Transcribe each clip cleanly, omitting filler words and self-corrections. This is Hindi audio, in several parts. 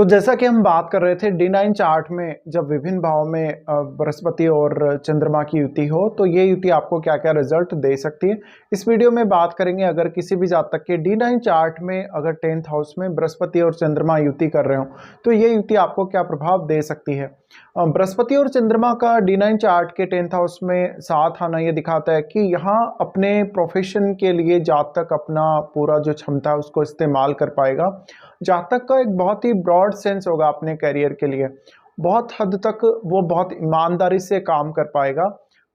तो जैसा कि हम बात कर रहे थे D9 चार्ट में जब विभिन्न भाव में बृहस्पति और चंद्रमा की युति हो तो ये युति आपको क्या क्या रिजल्ट दे सकती है। इस वीडियो में बात करेंगे अगर किसी भी जातक के D9 चार्ट में अगर 10th हाउस में बृहस्पति और चंद्रमा युति कर रहे हो तो ये युति आपको क्या प्रभाव दे सकती है। बृहस्पति और चंद्रमा का D9 चार्ट के 10th हाउस में साथ आना ये दिखाता है कि यहाँ अपने प्रोफेशन के लिए जातक अपना पूरा जो क्षमता है उसको इस्तेमाल कर पाएगा। जातक का एक बहुत ही ब्रॉड सेंस होगा अपने करियर के लिए, बहुत हद तक वो बहुत ईमानदारी से काम कर पाएगा,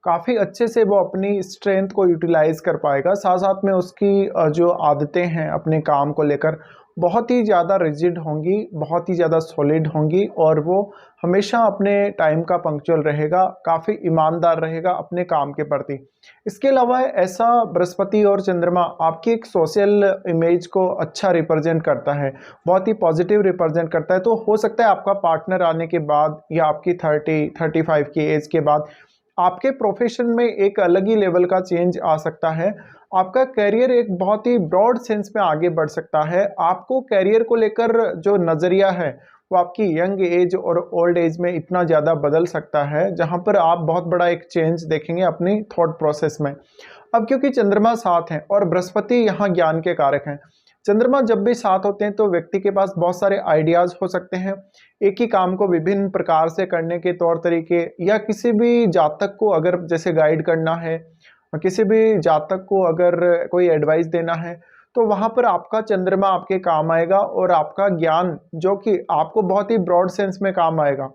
काफ़ी अच्छे से वो अपनी स्ट्रेंथ को यूटिलाइज कर पाएगा। साथ साथ में उसकी जो आदतें हैं अपने काम को लेकर बहुत ही ज़्यादा रिजिड होंगी, बहुत ही ज़्यादा सॉलिड होंगी और वो हमेशा अपने टाइम का पंक्चुअल रहेगा, काफ़ी ईमानदार रहेगा अपने काम के प्रति। इसके अलावा ऐसा बृहस्पति और चंद्रमा आपकी एक सोशल इमेज को अच्छा रिप्रेजेंट करता है, बहुत ही पॉजिटिव रिप्रेजेंट करता है। तो हो सकता है आपका पार्टनर आने के बाद या आपकी 30-35 की एज के बाद आपके प्रोफेशन में एक अलग ही लेवल का चेंज आ सकता है। आपका करियर एक बहुत ही ब्रॉड सेंस में आगे बढ़ सकता है। आपको करियर को लेकर जो नज़रिया है वो आपकी यंग एज और ओल्ड एज में इतना ज़्यादा बदल सकता है जहां पर आप बहुत बड़ा एक चेंज देखेंगे अपनी थॉट प्रोसेस में। अब क्योंकि चंद्रमा साथ हैं और बृहस्पति यहाँ ज्ञान के कारक हैं, चंद्रमा जब भी साथ होते हैं तो व्यक्ति के पास बहुत सारे आइडियाज़ हो सकते हैं एक ही काम को विभिन्न प्रकार से करने के तौर तरीके, या किसी भी जातक को अगर जैसे गाइड करना है, किसी भी जातक को अगर कोई एडवाइस देना है तो वहाँ पर आपका चंद्रमा आपके काम आएगा और आपका ज्ञान जो कि आपको बहुत ही ब्रॉड सेंस में काम आएगा,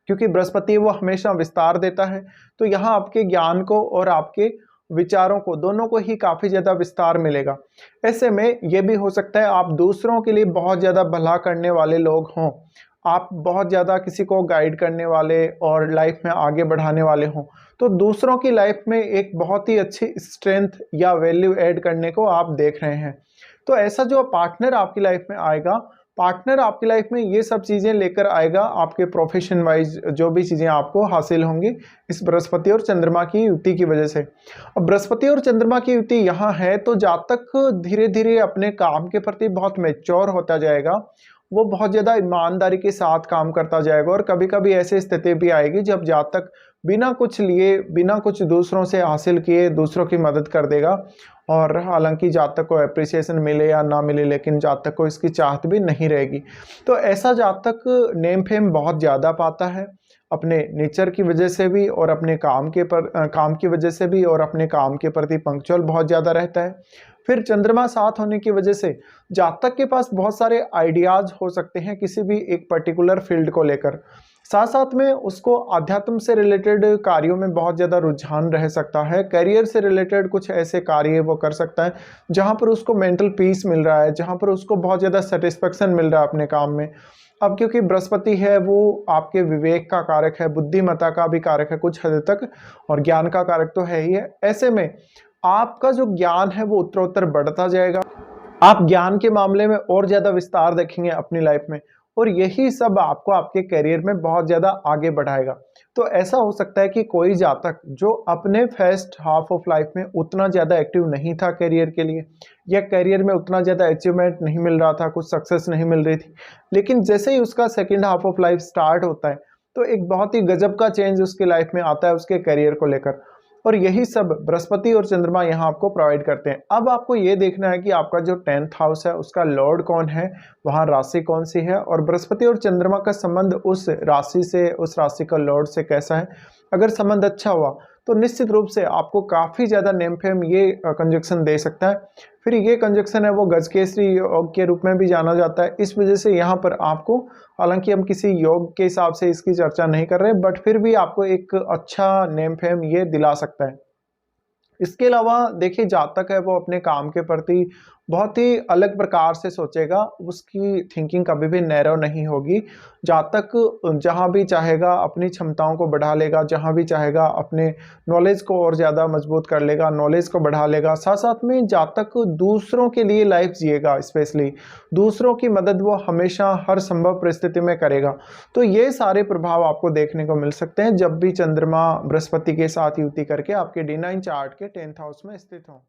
क्योंकि बृहस्पति वो हमेशा विस्तार देता है। तो यहाँ आपके ज्ञान को और आपके विचारों को दोनों को ही काफ़ी ज़्यादा विस्तार मिलेगा। ऐसे में ये भी हो सकता है आप दूसरों के लिए बहुत ज़्यादा भला करने वाले लोग हों, आप बहुत ज़्यादा किसी को गाइड करने वाले और लाइफ में आगे बढ़ाने वाले हों, तो दूसरों की लाइफ में एक बहुत ही अच्छी स्ट्रेंथ या वैल्यू ऐड करने को आप देख रहे हैं। तो ऐसा जो पार्टनर आपकी लाइफ में आएगा, पार्टनर आपकी लाइफ में ये सब चीज़ें लेकर आएगा, आपके प्रोफेशन वाइज जो भी चीज़ें आपको हासिल होंगी इस बृहस्पति और चंद्रमा की युति की वजह से। अब बृहस्पति और चंद्रमा की युति यहाँ है तो जातक धीरे धीरे अपने काम के प्रति बहुत मैच्योर होता जाएगा, वो बहुत ज़्यादा ईमानदारी के साथ काम करता जाएगा। और कभी कभी ऐसी स्थिति भी आएगी जब जातक बिना कुछ लिए, बिना कुछ दूसरों से हासिल किए दूसरों की मदद कर देगा। और हालांकि जातक को एप्रिसिएशन मिले या ना मिले, लेकिन जातक को इसकी चाहत भी नहीं रहेगी। तो ऐसा जातक नेम फेम बहुत ज़्यादा पाता है अपने नेचर की वजह से भी और अपने काम की वजह से भी, और अपने काम के प्रति पंक्चुअल बहुत ज़्यादा रहता है। फिर चंद्रमा साथ होने की वजह से जातक के पास बहुत सारे आइडियाज़ हो सकते हैं किसी भी एक पर्टिकुलर फील्ड को लेकर। साथ साथ में उसको आध्यात्म से रिलेटेड कार्यों में बहुत ज़्यादा रुझान रह सकता है, करियर से रिलेटेड कुछ ऐसे कार्य वो कर सकता है जहाँ पर उसको मेंटल पीस मिल रहा है, जहाँ पर उसको बहुत ज़्यादा सेटिस्फेक्शन मिल रहा है अपने काम में। अब क्योंकि बृहस्पति है वो आपके विवेक का कारक है, बुद्धिमत्ता का भी कारक है कुछ हद तक, और ज्ञान का कारक तो है ही है। ऐसे में आपका जो ज्ञान है वो उत्तरोत्तर बढ़ता जाएगा, आप ज्ञान के मामले में और ज़्यादा विस्तार देखेंगे अपनी लाइफ में, और यही सब आपको आपके करियर में बहुत ज़्यादा आगे बढ़ाएगा। तो ऐसा हो सकता है कि कोई जातक जो अपने फर्स्ट हाफ ऑफ लाइफ में उतना ज़्यादा एक्टिव नहीं था करियर के लिए, या करियर में उतना ज़्यादा अचीवमेंट नहीं मिल रहा था, कुछ सक्सेस नहीं मिल रही थी, लेकिन जैसे ही उसका second half of life start होता है तो एक बहुत ही गजब का चेंज उसकी लाइफ में आता है उसके करियर को लेकर। और यही सब बृहस्पति और चंद्रमा यहाँ आपको प्रोवाइड करते हैं। अब आपको ये देखना है कि आपका जो 10th हाउस है उसका लॉर्ड कौन है, वहाँ राशि कौन सी है, और बृहस्पति और चंद्रमा का संबंध उस राशि से, उस राशि का लॉर्ड से कैसा है। अगर संबंध अच्छा हुआ तो निश्चित रूप से आपको काफ़ी ज़्यादा नेम फेम ये कंजक्शन दे सकता है। फिर ये कंजक्शन है वो गजकेसरी योग के रूप में भी जाना जाता है। इस वजह से यहाँ पर आपको, हालांकि हम किसी योग के हिसाब से इसकी चर्चा नहीं कर रहे, बट फिर भी आपको एक अच्छा नेम फेम ये दिला सकता है। इसके अलावा देखिए जातक है वो अपने काम के प्रति बहुत ही अलग प्रकार से सोचेगा, उसकी थिंकिंग कभी भी नैरो नहीं होगी। जातक जहाँ भी चाहेगा अपनी क्षमताओं को बढ़ा लेगा, जहाँ भी चाहेगा अपने नॉलेज को और ज़्यादा मजबूत कर लेगा, नॉलेज को बढ़ा लेगा। साथ साथ में जातक दूसरों के लिए लाइफ जिएगा, स्पेशली दूसरों की मदद वो हमेशा हर संभव परिस्थिति में करेगा। तो ये सारे प्रभाव आपको देखने को मिल सकते हैं जब भी चंद्रमा बृहस्पति के साथ युति करके आपके D9 चार्ट के 10th हाउस में स्थित हो।